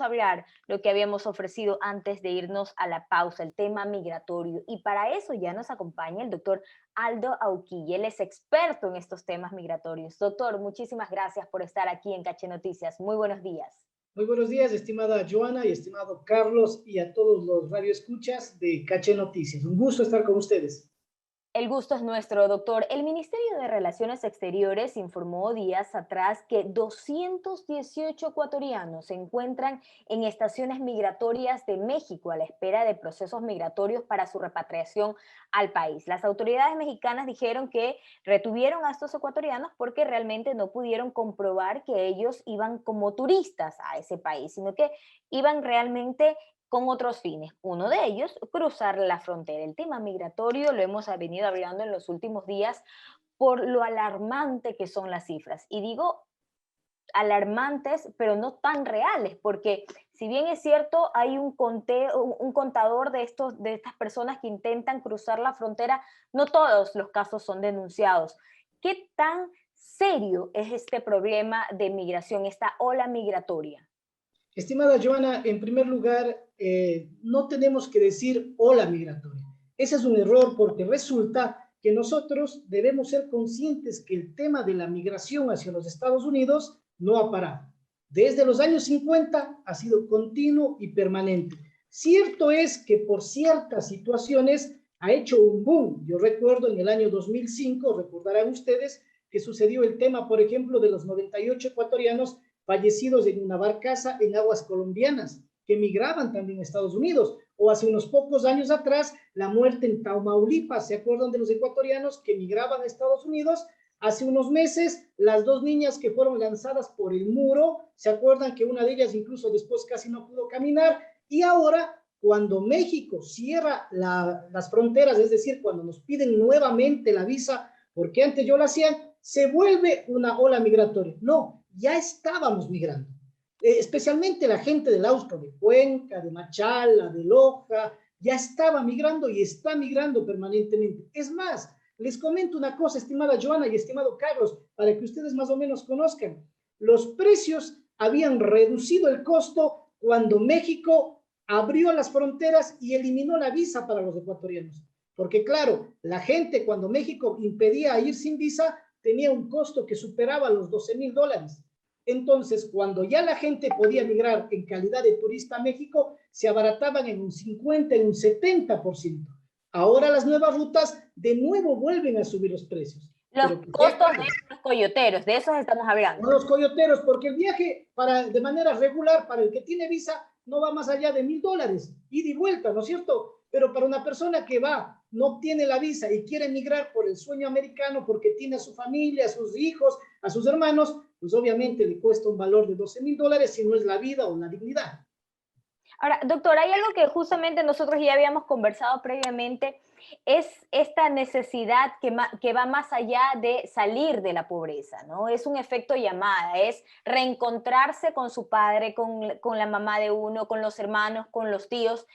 hablar lo que habíamos ofrecido antes de irnos a la pausa, el tema migratorio. Y para eso ya nos acompaña el doctor Aldo Auquilla. Él es experto en estos temas migratorios. Doctor, muchísimas gracias por estar aquí en Caché Noticias. Muy buenos días. Muy buenos días, estimada Joana y estimado Carlos, y a todos los radioescuchas de Caché Noticias. Un gusto estar con ustedes. El gusto es nuestro, doctor. El Ministerio de Relaciones Exteriores informó días atrás que 218 ecuatorianos se encuentran en estaciones migratorias de México a la espera de procesos migratorios para su repatriación al país. Las autoridades mexicanas dijeron que retuvieron a estos ecuatorianos porque realmente no pudieron comprobar que ellos iban como turistas a ese país, sino que iban realmente con otros fines. Uno de ellos, cruzar la frontera. El tema migratorio lo hemos venido hablando en los últimos días por lo alarmante que son las cifras. Y digo alarmantes, pero no tan reales, porque si bien es cierto, hay un contador de estas personas que intentan cruzar la frontera, no todos los casos son denunciados. ¿Qué tan serio es este problema de migración, esta ola migratoria? Estimada Joana, en primer lugar, no tenemos que decir ola migratoria. Ese es un error porque resulta que nosotros debemos ser conscientes que el tema de la migración hacia los Estados Unidos no ha parado. Desde los años 50 ha sido continuo y permanente. Cierto es que por ciertas situaciones ha hecho un boom. Yo recuerdo en el año 2005, recordarán ustedes, que sucedió el tema, por ejemplo, de los 98 ecuatorianos fallecidos en una barcaza en aguas colombianas, que migraban también a Estados Unidos. O hace unos pocos años atrás, la muerte en Tamaulipas, ¿se acuerdan de los ecuatorianos que migraban a Estados Unidos? Hace unos meses, las dos niñas que fueron lanzadas por el muro, ¿se acuerdan que una de ellas incluso después casi no pudo caminar? Y ahora, cuando México cierra las fronteras, es decir, cuando nos piden nuevamente la visa, porque antes yo la hacían, se vuelve una ola migratoria. No, ya estábamos migrando. Especialmente la gente del Austro, de Cuenca, de Machala, de Loja, ya estaba migrando y está migrando permanentemente. Es más, les comento una cosa, estimada Joana y estimado Carlos, para que ustedes más o menos conozcan. Los precios habían reducido el costo cuando México abrió las fronteras y eliminó la visa para los ecuatorianos. Porque claro, la gente cuando México impedía ir sin visa, tenía un costo que superaba los $12,000. Entonces, cuando ya la gente podía migrar en calidad de turista a México, se abarataban en un 50, en un 70%. Ahora las nuevas rutas de nuevo vuelven a subir los precios. Los Pero que sea costos claro, de los coyoteros, de esos estamos hablando. con los coyoteros, porque el viaje de manera regular para el que tiene visa no va más allá de $1,000, ida y vuelta, ¿no es cierto? Pero para una persona que va, no obtiene la visa y quiere emigrar por el sueño americano, porque tiene a su familia, a sus hijos, a sus hermanos, pues obviamente le cuesta un valor de $12,000 si no es la vida o la dignidad. Ahora, doctor, hay algo que justamente nosotros ya habíamos conversado previamente, es esta necesidad que va más allá de salir de la pobreza, ¿no? Es un efecto llamada, es reencontrarse con su padre, con la mamá de uno, con los hermanos, con los tíos.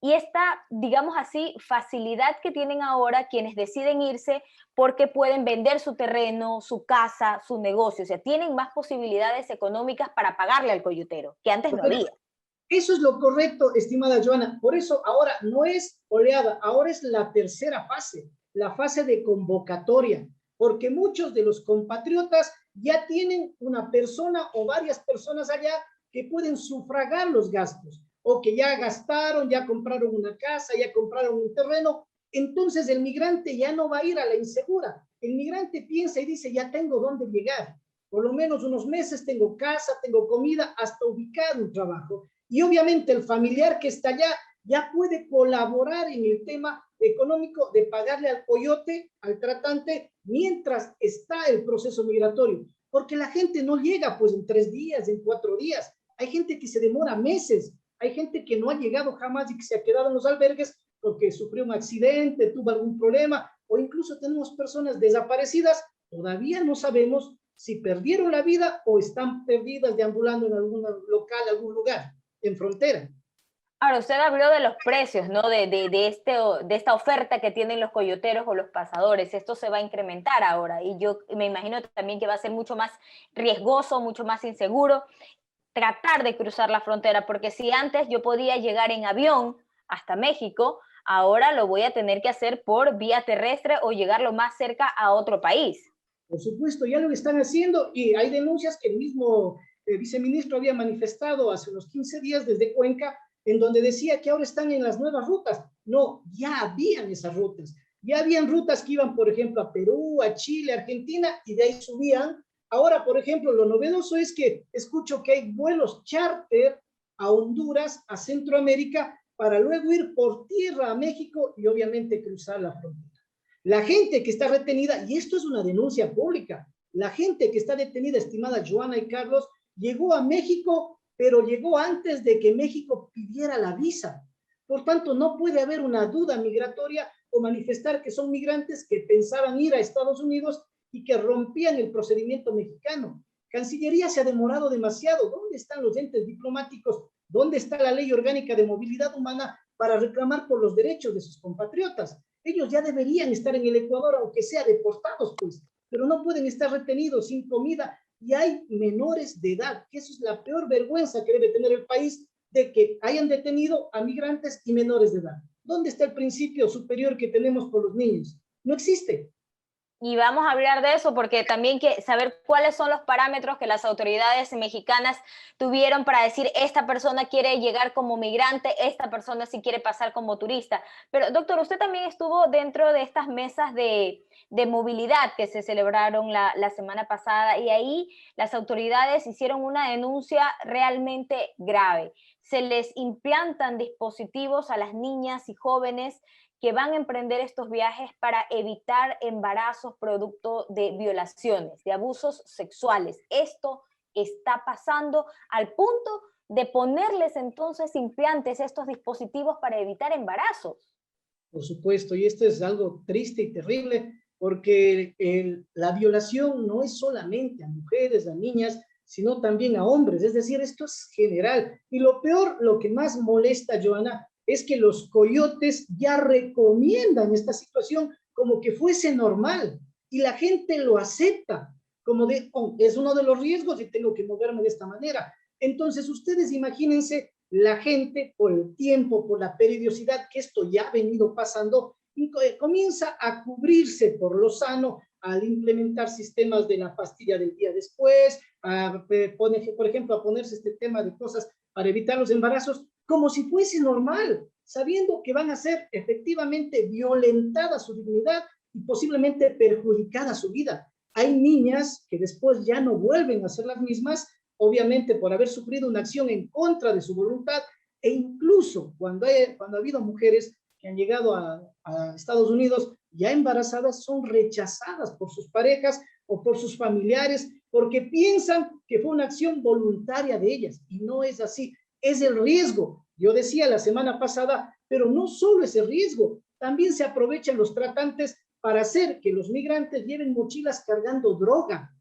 Y esta, digamos así, facilidad que tienen ahora quienes deciden irse porque pueden vender su terreno, su casa, su negocio, o sea, tienen más posibilidades económicas para pagarle al coyotero, que antes no Correcto. había. Eso es lo correcto, estimada Joana. Por eso ahora no es oleada, ahora es la tercera fase, la fase de convocatoria, porque muchos de los compatriotas ya tienen una persona o varias personas allá que pueden sufragar los gastos, o que ya gastaron, ya compraron una casa, ya compraron un terreno. Entonces el migrante ya no va a ir a la insegura. El migrante piensa y dice, ya tengo dónde llegar. Por lo menos unos meses tengo casa, tengo comida, hasta ubicar un trabajo. Y obviamente el familiar que está allá ya puede colaborar en el tema económico de pagarle al coyote, al tratante, mientras está el proceso migratorio. Porque la gente no llega pues en 3 días, en 4 días. Hay gente que se demora meses. Hay gente que no ha llegado jamás y que se ha quedado en los albergues porque sufrió un accidente, tuvo algún problema, o incluso tenemos personas desaparecidas. Todavía no sabemos si perdieron la vida o están perdidas deambulando en algún local, algún lugar en frontera. Ahora, usted habló de los precios, ¿no? De esta oferta que tienen los coyoteros o los pasadores. Esto se va a incrementar ahora y yo me imagino también que va a ser mucho más riesgoso, mucho más inseguro. tratar de cruzar la frontera, porque si antes yo podía llegar en avión hasta México, ahora lo voy a tener que hacer por vía terrestre o llegar lo más cerca a otro país. Por supuesto, ya lo están haciendo y hay denuncias que el mismo viceministro había manifestado hace unos 15 días desde Cuenca, en donde decía que ahora están en las nuevas rutas. No, ya habían esas rutas. Ya habían rutas que iban, por ejemplo, a Perú, a Chile, a Argentina, y de ahí subían. Ahora, por ejemplo, lo novedoso es que escucho que hay vuelos charter a Honduras, a Centroamérica, para luego ir por tierra a México y obviamente cruzar la frontera. La gente que está retenida, y esto es una denuncia pública, la gente que está detenida, estimada Joana y Carlos, llegó a México, pero llegó antes de que México pidiera la visa. Por tanto, no puede haber una duda migratoria o manifestar que son migrantes que pensaban ir a Estados Unidos y que rompían el procedimiento mexicano. Cancillería se ha demorado demasiado. ¿Dónde están los entes diplomáticos? ¿Dónde está la ley orgánica de movilidad humana para reclamar por los derechos de sus compatriotas? Ellos ya deberían estar en el Ecuador, aunque sea deportados, pues, pero no pueden estar retenidos sin comida y hay menores de edad, que eso es la peor vergüenza que debe tener el país, de que hayan detenido a migrantes y menores de edad. ¿Dónde está el principio superior que tenemos por los niños? No existe. Y vamos a hablar de eso porque también que saber cuáles son los parámetros que las autoridades mexicanas tuvieron para decir esta persona quiere llegar como migrante, esta persona sí quiere pasar como turista. Pero doctor, usted también estuvo dentro de estas mesas de movilidad que se celebraron la semana pasada y ahí las autoridades hicieron una denuncia realmente grave. Se les implantan dispositivos a las niñas y jóvenes que van a emprender estos viajes para evitar embarazos producto de violaciones, de abusos sexuales. Esto está pasando al punto de ponerles entonces implantes, estos dispositivos para evitar embarazos. Por supuesto, y esto es algo triste y terrible, porque la violación no es solamente a mujeres, a niñas, sino también a hombres, es decir, esto es general. Y lo peor, lo que más molesta, Joana, es que los coyotes ya recomiendan esta situación como que fuese normal y la gente lo acepta como de, oh, es uno de los riesgos y tengo que moverme de esta manera. Entonces, ustedes imagínense la gente por el tiempo, por la periodicidad que esto ya ha venido pasando, y comienza a cubrirse por lo sano al implementar sistemas de la pastilla del día después, por ejemplo, a ponerse este tema de cosas para evitar los embarazos, como si fuese normal, sabiendo que van a ser efectivamente violentada su dignidad y posiblemente perjudicada su vida. Hay niñas que después ya no vuelven a ser las mismas, obviamente por haber sufrido una acción en contra de su voluntad, e incluso cuando ha habido mujeres que han llegado a Estados Unidos ya embarazadas, son rechazadas por sus parejas o por sus familiares, porque piensan que fue una acción voluntaria de ellas, y no es así, es el riesgo. Yo decía la semana pasada, pero no solo es el riesgo, también se aprovechan los tratantes para hacer que los migrantes lleven mochilas cargando droga.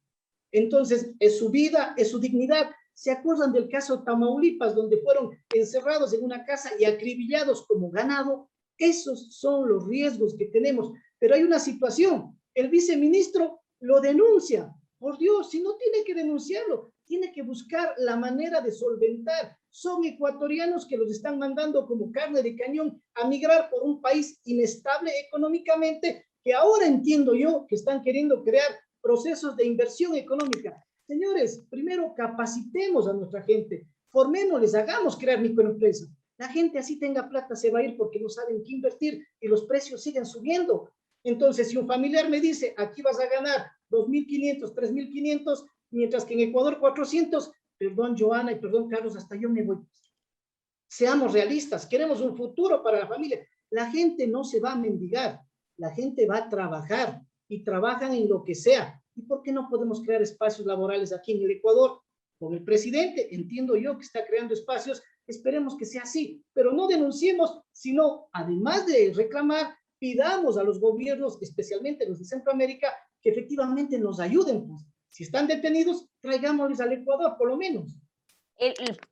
Entonces, es su vida, es su dignidad. ¿Se acuerdan del caso Tamaulipas, donde fueron encerrados en una casa y acribillados como ganado? Esos son los riesgos que tenemos. Pero hay una situación, el viceministro lo denuncia. Por Dios, si no tiene que denunciarlo, tiene que buscar la manera de solventar. Son ecuatorianos que los están mandando como carne de cañón a migrar por un país inestable económicamente, que ahora entiendo yo que están queriendo crear procesos de inversión económica. Señores, primero capacitemos a nuestra gente, formémosles, hagamos crear microempresas. La gente así tenga plata se va a ir porque no saben qué invertir y los precios siguen subiendo. Entonces, si un familiar me dice, aquí vas a ganar 2.500, 3.500, mientras que en Ecuador 400, perdón Joana y perdón Carlos, hasta yo me voy. Seamos realistas, queremos un futuro para la familia. La gente no se va a mendigar, la gente va a trabajar y trabajan en lo que sea. ¿Y por qué no podemos crear espacios laborales aquí en el Ecuador? Con el presidente, entiendo yo que está creando espacios, esperemos que sea así, pero no denunciemos, sino además de reclamar, pidamos a los gobiernos, especialmente los de Centroamérica, que efectivamente nos ayuden. Pues. Si están detenidos, traigámosles al Ecuador, por lo menos.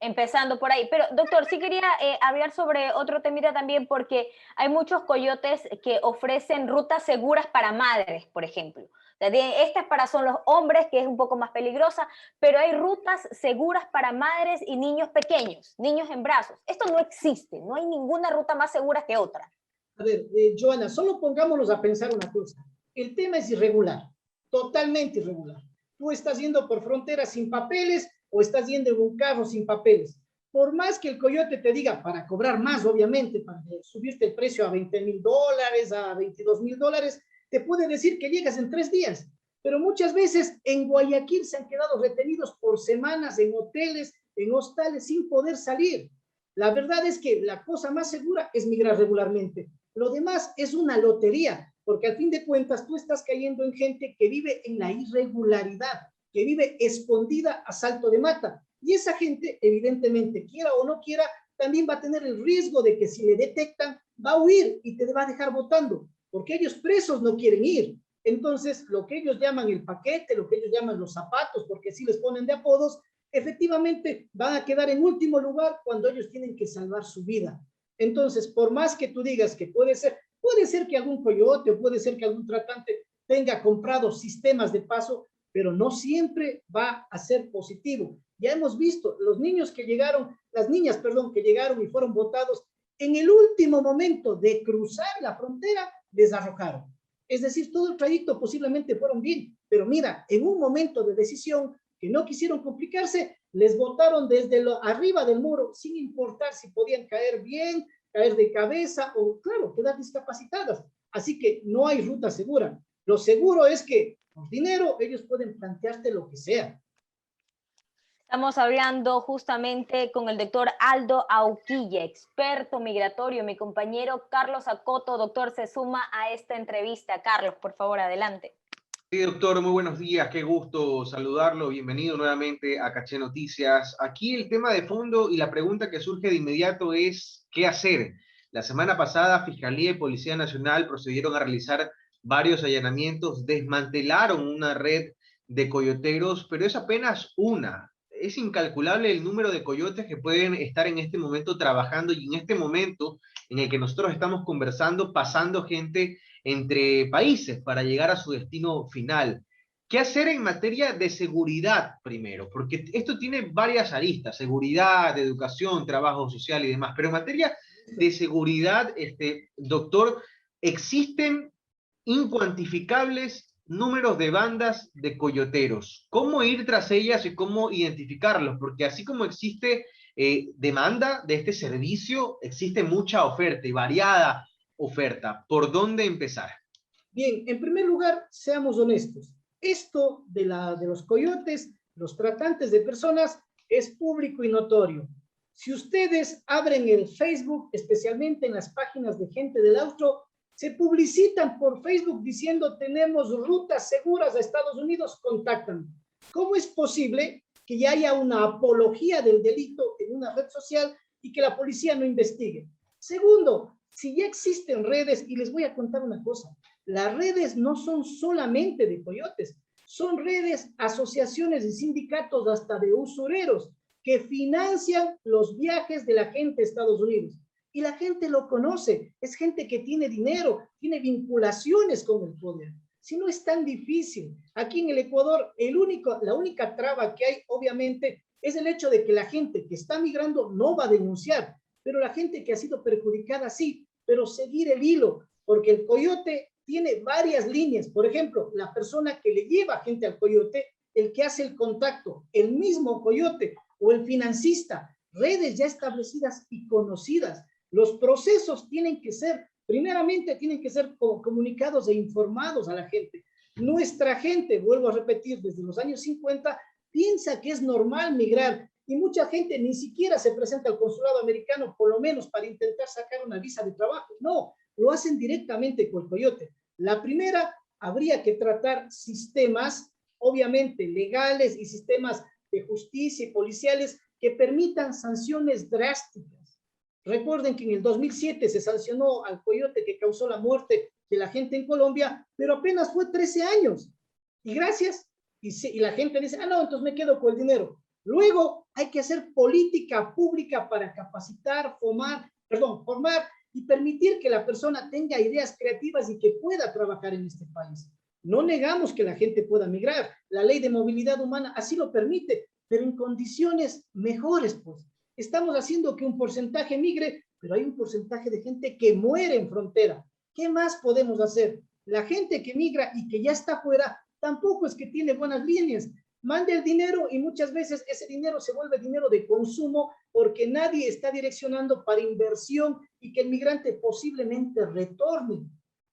Empezando por ahí. Pero, doctor, sí quería hablar sobre otro temita también, porque hay muchos coyotes que ofrecen rutas seguras para madres, por ejemplo. Esta es son los hombres, que es un poco más peligrosa, pero hay rutas seguras para madres y niños pequeños, niños en brazos. Esto no existe, no hay ninguna ruta más segura que otra. A ver, Joana, solo pongámonos a pensar una cosa. El tema es irregular, totalmente irregular. Tú estás yendo por frontera sin papeles o estás yendo en un carro sin papeles. Por más que el coyote te diga, para cobrar más, obviamente, para subirte el precio a $20,000, a $22,000, te puede decir que llegas en 3 días. Pero muchas veces en Guayaquil se han quedado retenidos por semanas en hoteles, en hostales, sin poder salir. La verdad es que la cosa más segura es migrar regularmente. Lo demás es una lotería, porque al fin de cuentas tú estás cayendo en gente que vive en la irregularidad, que vive escondida a salto de mata. Y esa gente, evidentemente, quiera o no quiera, también va a tener el riesgo de que si le detectan, va a huir y te va a dejar botando, porque ellos presos no quieren ir. Entonces, lo que ellos llaman el paquete, lo que ellos llaman los zapatos, porque si les ponen de apodos, efectivamente van a quedar en último lugar cuando ellos tienen que salvar su vida. Entonces, por más que tú digas que puede ser que algún coyote o puede ser que algún tratante tenga comprado sistemas de paso, pero no siempre va a ser positivo. Ya hemos visto los niños que llegaron, las niñas, perdón, que llegaron y fueron votados en el último momento de cruzar la frontera, les arrojaron. Es decir, todo el trayecto posiblemente fueron bien, pero mira, en un momento de decisión que no quisieron complicarse, les botaron desde arriba del muro, sin importar si podían caer bien, caer de cabeza o, claro, quedar discapacitadas. Así que no hay ruta segura. Lo seguro es que por dinero ellos pueden plantearte lo que sea. Estamos hablando justamente con el doctor Aldo Auquilla, experto migratorio. Mi compañero Carlos Acoto, doctor, se suma a esta entrevista. Carlos, por favor, adelante. Sí, doctor, muy buenos días, qué gusto saludarlo, bienvenido nuevamente a Caché Noticias. Aquí el tema de fondo y la pregunta que surge de inmediato es, ¿qué hacer? La semana pasada, Fiscalía y Policía Nacional procedieron a realizar varios allanamientos, desmantelaron una red de coyoteros, pero es apenas una. Es incalculable el número de coyotes que pueden estar en este momento trabajando y en este momento en el que nosotros estamos conversando, pasando gente entre países para llegar a su destino final. ¿Qué hacer en materia de seguridad primero? Porque esto tiene varias aristas, seguridad, educación, trabajo social y demás, pero en materia de seguridad, doctor, existen incuantificables números de bandas de coyoteros. ¿Cómo ir tras ellas y cómo identificarlos? Porque así como existe demanda de este servicio, existe mucha oferta y variada oferta. ¿Por dónde empezar? Bien, en primer lugar, seamos honestos. Esto de los coyotes, los tratantes de personas, es público y notorio. Si ustedes abren el Facebook, especialmente en las páginas de Gente del Austro, se publicitan por Facebook diciendo tenemos rutas seguras a Estados Unidos, contáctanos. ¿Cómo es posible que ya haya una apología del delito en una red social y que la policía no investigue? Segundo, si ya existen redes, y les voy a contar una cosa, las redes no son solamente de coyotes, son redes, asociaciones y sindicatos hasta de usureros que financian los viajes de la gente a Estados Unidos. Y la gente lo conoce, es gente que tiene dinero, tiene vinculaciones con el poder. Si no es tan difícil, aquí en el Ecuador, la única traba que hay, obviamente, es el hecho de que la gente que está migrando no va a denunciar, pero la gente que ha sido perjudicada sí, pero seguir el hilo, porque el coyote tiene varias líneas. Por ejemplo, la persona que le lleva gente al coyote, el que hace el contacto, el mismo coyote o el financista, redes ya establecidas y conocidas. Los procesos tienen que ser, primeramente, tienen que ser comunicados e informados a la gente. Nuestra gente, vuelvo a repetir, desde los años 50, piensa que es normal migrar y mucha gente ni siquiera se presenta al consulado americano, por lo menos para intentar sacar una visa de trabajo. No, lo hacen directamente con el coyote. La primera, habría que tratar sistemas, obviamente, legales y sistemas de justicia y policiales que permitan sanciones drásticas. Recuerden que en el 2007 se sancionó al coyote que causó la muerte de la gente en Colombia, pero apenas fue 13 años. Y gracias, y la gente dice, ah, no, entonces me quedo con el dinero. Luego hay que hacer política pública para capacitar, formar y permitir que la persona tenga ideas creativas y que pueda trabajar en este país. No negamos que la gente pueda migrar. La ley de movilidad humana así lo permite, pero en condiciones mejores, pues. Estamos haciendo que un porcentaje migre, pero hay un porcentaje de gente que muere en frontera. ¿Qué más podemos hacer? La gente que migra y que ya está fuera, tampoco es que tiene buenas líneas. Mande el dinero y muchas veces ese dinero se vuelve dinero de consumo porque nadie está direccionando para inversión y que el migrante posiblemente retorne.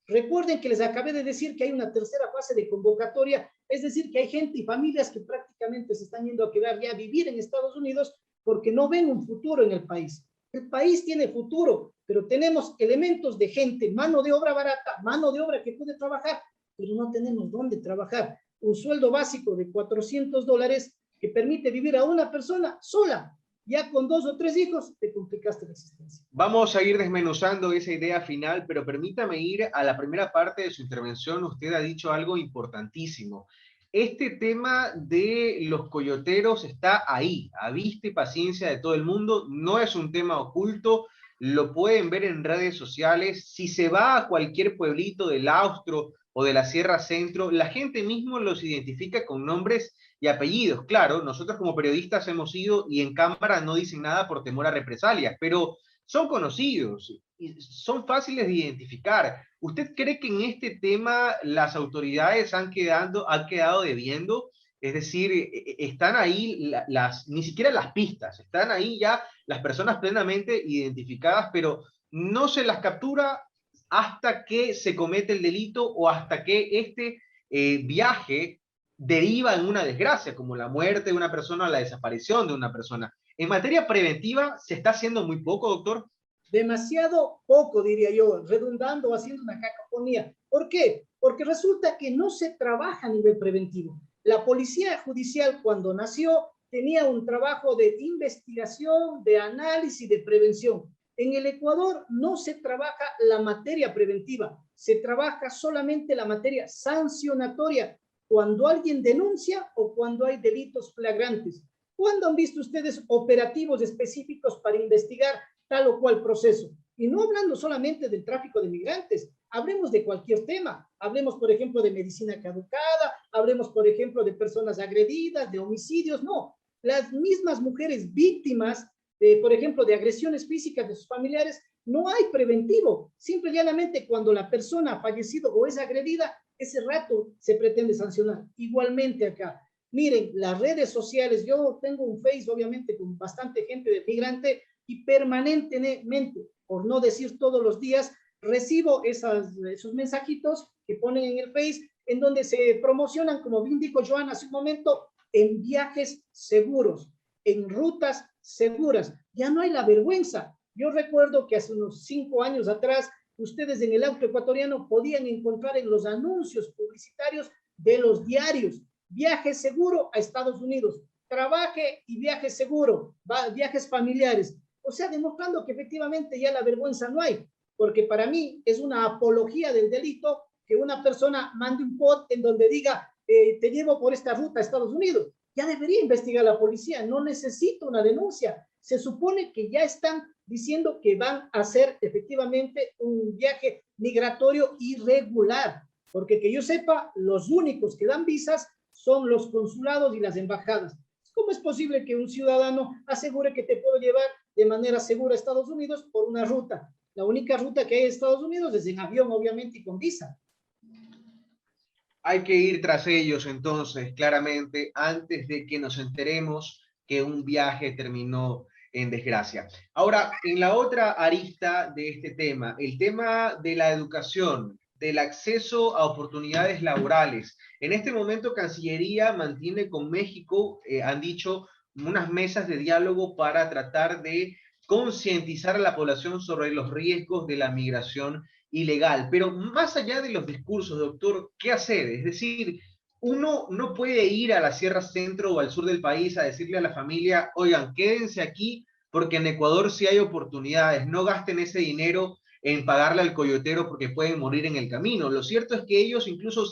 Recuerden que les acabé de decir que hay una tercera fase de convocatoria, es decir, que hay gente y familias que prácticamente se están yendo a quedar ya a vivir en Estados Unidos porque no ven un futuro en el país. El país tiene futuro, pero tenemos elementos de gente, mano de obra barata, mano de obra que puede trabajar, pero no tenemos dónde trabajar. Un sueldo básico de $400 que permite vivir a una persona sola. Ya con 2 o 3 hijos te complicaste la existencia. Vamos a ir desmenuzando esa idea final, pero permítame ir a la primera parte de su intervención. Usted ha dicho algo importantísimo. Este tema de los coyoteros está ahí, a vista y paciencia de todo el mundo. No es un tema oculto, lo pueden ver en redes sociales. Si se va a cualquier pueblito del Austro o de la Sierra Centro, la gente mismo los identifica con nombres y apellidos. Claro, nosotros como periodistas hemos ido y en cámara no dicen nada por temor a represalias, pero son conocidos y son fáciles de identificar. ¿Usted cree que en este tema las autoridades han quedado debiendo? Es decir, están ahí ni siquiera las pistas, están ahí ya las personas plenamente identificadas, pero no se las captura hasta que se comete el delito o hasta que este viaje deriva en una desgracia, como la muerte de una persona o la desaparición de una persona. En materia preventiva, ¿se está haciendo muy poco, doctor? Demasiado poco, diría yo, redundando, haciendo una cacofonía. ¿Por qué? Porque resulta que no se trabaja a nivel preventivo. La policía judicial, cuando nació, tenía un trabajo de investigación, de análisis, de prevención. En el Ecuador no se trabaja la materia preventiva, se trabaja solamente la materia sancionatoria, cuando alguien denuncia o cuando hay delitos flagrantes. ¿Cuándo han visto ustedes operativos específicos para investigar tal o cual proceso? Y no hablando solamente del tráfico de migrantes, hablemos de cualquier tema. Hablemos, por ejemplo, de medicina caducada, hablemos, por ejemplo, de personas agredidas, de homicidios. No, las mismas mujeres víctimas, por ejemplo, de agresiones físicas de sus familiares, no hay preventivo. Simple y llanamente, cuando la persona ha fallecido o es agredida, ese rato se pretende sancionar. Igualmente acá. Miren, las redes sociales, yo tengo un Face, obviamente, con bastante gente de migrante, y permanentemente, por no decir todos los días, recibo esos mensajitos que ponen en el Face, en donde se promocionan, como bien dijo Joana hace un momento, en viajes seguros, en rutas seguras. Ya no hay la vergüenza. Yo recuerdo que hace unos 5 años atrás, ustedes en el auto ecuatoriano podían encontrar en los anuncios publicitarios de los diarios, viaje seguro a Estados Unidos, trabaje y viaje seguro, viajes familiares. O sea, demostrando que efectivamente ya la vergüenza no hay, porque para mí es una apología del delito que una persona mande un post en donde diga, te llevo por esta ruta a Estados Unidos. Ya debería investigar la policía, no necesito una denuncia. Se supone que ya están diciendo que van a hacer efectivamente un viaje migratorio irregular, porque que yo sepa, los únicos que dan visas son los consulados y las embajadas. ¿Cómo es posible que un ciudadano asegure que te puedo llevar de manera segura a Estados Unidos por una ruta? La única ruta que hay en Estados Unidos es en avión, obviamente, y con visa. Hay que ir tras ellos entonces, claramente, antes de que nos enteremos que un viaje terminó en desgracia. Ahora, en la otra arista de este tema, el tema de la educación, del acceso a oportunidades laborales. En este momento, Cancillería mantiene con México, han dicho, unas mesas de diálogo para tratar de concientizar a la población sobre los riesgos de la migración ilegal. Pero más allá de los discursos, doctor, ¿qué hacer? Es decir, uno no puede ir a la Sierra Centro o al sur del país a decirle a la familia, oigan, quédense aquí porque en Ecuador sí hay oportunidades, no gasten ese dinero en pagarle al coyotero porque pueden morir en el camino. Lo cierto es que ellos incluso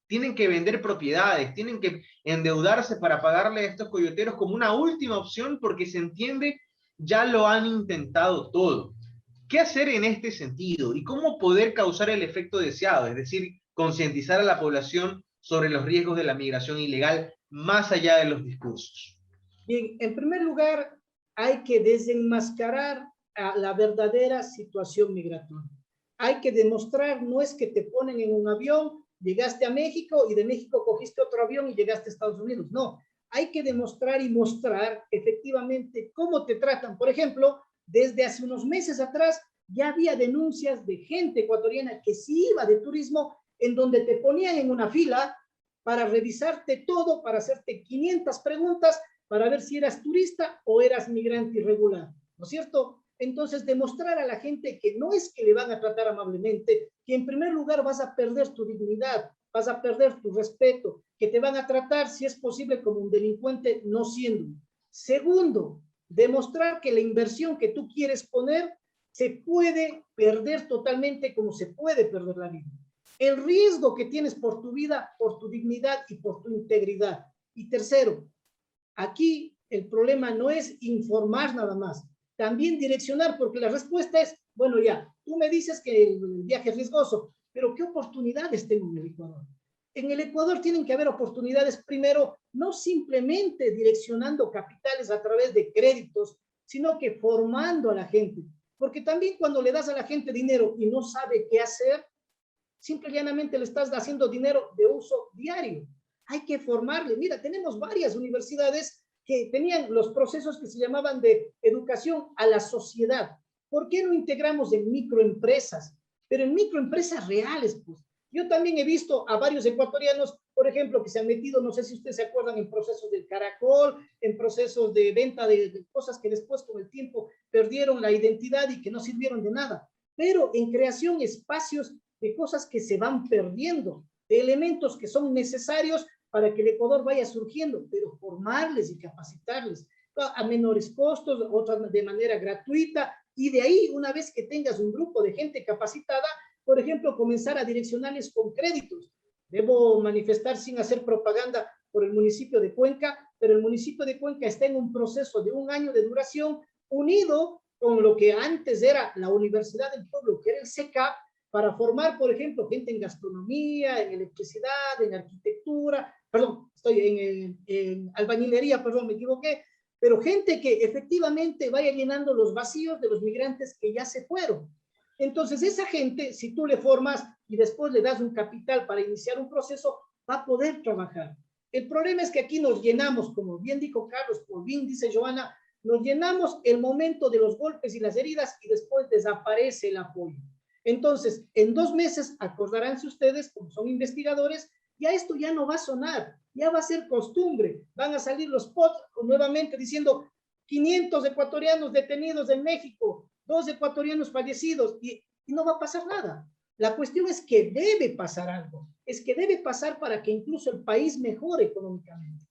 tienen que vender propiedades, tienen que endeudarse para pagarle a estos coyoteros como una última opción porque se entiende, ya lo han intentado todo. ¿Qué hacer en este sentido? ¿Y cómo poder causar el efecto deseado? Es decir, concientizar a la población sobre los riesgos de la migración ilegal más allá de los discursos? Bien, en primer lugar, hay que desenmascarar a la verdadera situación migratoria. Hay que demostrar, no es que te ponen en un avión, llegaste a México y de México cogiste otro avión y llegaste a Estados Unidos. No, hay que demostrar y mostrar efectivamente cómo te tratan. Por ejemplo, desde hace unos meses atrás ya había denuncias de gente ecuatoriana que sí iba de turismo, en donde te ponían en una fila para revisarte todo, para hacerte 500 preguntas, para ver si eras turista o eras migrante irregular, ¿no es cierto? Entonces, demostrar a la gente que no es que le van a tratar amablemente, que en primer lugar vas a perder tu dignidad, vas a perder tu respeto, que te van a tratar, si es posible, como un delincuente, no siendo. Segundo, demostrar que la inversión que tú quieres poner se puede perder totalmente como se puede perder la vida. El riesgo que tienes por tu vida, por tu dignidad y por tu integridad. Y tercero, aquí el problema no es informar nada más, también direccionar, porque la respuesta es, bueno, ya, tú me dices que el viaje es riesgoso, pero ¿qué oportunidades tengo en el Ecuador? En el Ecuador tienen que haber oportunidades, primero, no simplemente direccionando capitales a través de créditos, sino que formando a la gente. Porque también cuando le das a la gente dinero y no sabe qué hacer, simple y llanamente le estás haciendo dinero de uso diario. Hay que formarle. Mira, tenemos varias universidades que tenían los procesos que se llamaban de educación a la sociedad. ¿Por qué no integramos en microempresas? Pero en microempresas reales, pues. Yo también he visto a varios ecuatorianos, por ejemplo, que se han metido, no sé si ustedes se acuerdan, en procesos del Caracol, en procesos de venta de cosas que después con el tiempo perdieron la identidad y que no sirvieron de nada. Pero en creación espacios de cosas que se van perdiendo, de elementos que son necesarios para que el Ecuador vaya surgiendo, pero formarles y capacitarles a menores costos, otras de manera gratuita, y de ahí, una vez que tengas un grupo de gente capacitada, por ejemplo, comenzar a direccionarles con créditos. Debo manifestar sin hacer propaganda por el municipio de Cuenca, pero el municipio de Cuenca está en un proceso de 1 año de duración unido con lo que antes era la Universidad del Pueblo, que era el CECAP, para formar, por ejemplo, gente en gastronomía, en electricidad, en arquitectura, perdón, estoy en albañilería, perdón, me equivoqué, pero gente que efectivamente vaya llenando los vacíos de los migrantes que ya se fueron. Entonces, esa gente, si tú le formas y después le das un capital para iniciar un proceso, va a poder trabajar. El problema es que aquí nos llenamos, como bien dijo Carlos, como bien dice Joana, nos llenamos el momento de los golpes y las heridas y después desaparece el apoyo. Entonces, en 2 meses, acordaránse ustedes, como son investigadores, ya esto ya no va a sonar, ya va a ser costumbre. Van a salir los posts nuevamente diciendo 500 ecuatorianos detenidos en México, 2 ecuatorianos fallecidos, y no va a pasar nada. La cuestión es que debe pasar algo, es que debe pasar para que incluso el país mejore económicamente.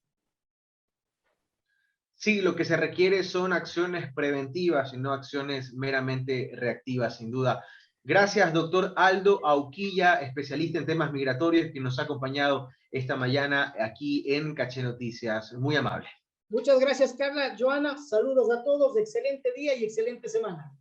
Sí, lo que se requiere son acciones preventivas y no acciones meramente reactivas, sin duda. Gracias, doctor Aldo Auquilla, especialista en temas migratorios, que nos ha acompañado esta mañana aquí en Caché Noticias. Muy amable. Muchas gracias, Carla. Joana, saludos a todos, excelente día y excelente semana.